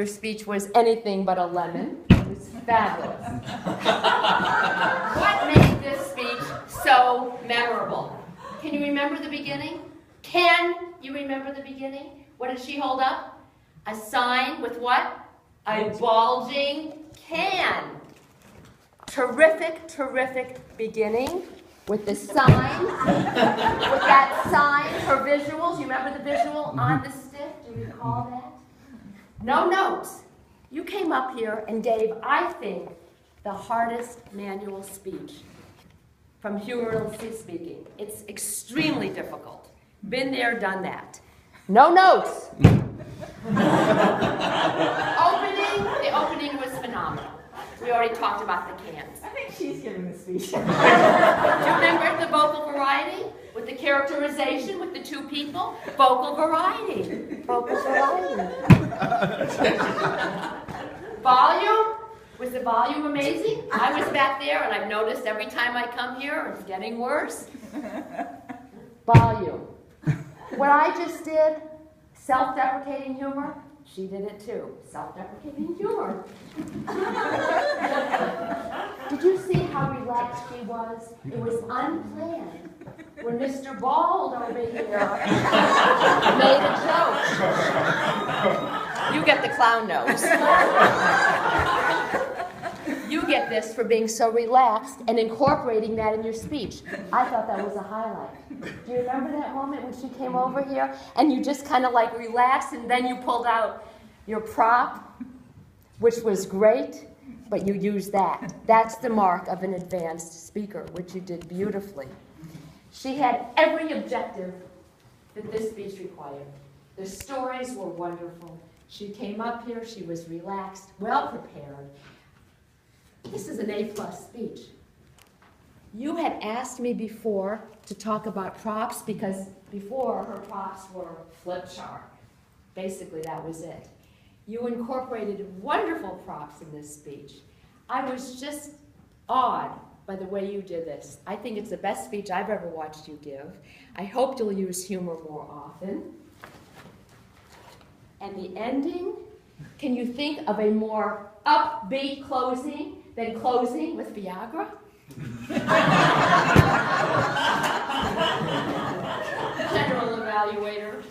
speech was anything but a lemon. It was fabulous. What made this speech so memorable? Can you remember the beginning? Can you remember the beginning? What did she hold up? A sign with what? A bulging can. Terrific, terrific beginning with the sign, with that sign, her visuals. You remember the visual on the stick? Do you recall that? No notes. You came up here and gave, I think, the hardest manual speech from humorously speaking. It's extremely difficult. Been there, done that. No notes. The opening was phenomenal. We already talked about the cans. I think she's giving the speech. Do you remember the vocal variety? With the characterization with the two people? Vocal variety. Vocal variety. Volume? Was the volume amazing? I was back there and I've noticed every time I come here it's getting worse. Volume. What I just did, self-deprecating humor, she did it too. Self-deprecating humor. Did you see how relaxed she was? It was unplanned. When Mr. Bald over here made a joke. You get the clown nose. You get this for being so relaxed and incorporating that in your speech. I thought that was a highlight. Do you remember that moment when she came over here and you just kind of like relaxed and then you pulled out your prop, which was great, but you used that. That's the mark of an advanced speaker, which you did beautifully. She had every objective that this speech required. The stories were wonderful. She came up here, she was relaxed, well prepared. This is an A-plus speech. You had asked me before to talk about props because before her props were flip chart. Basically, that was it. You incorporated wonderful props in this speech. I was just awed by the way you did this. I think it's the best speech I've ever watched you give. I hope you'll use humor more often. And the ending, can you think of a more upbeat closing than closing with Viagra? General evaluator.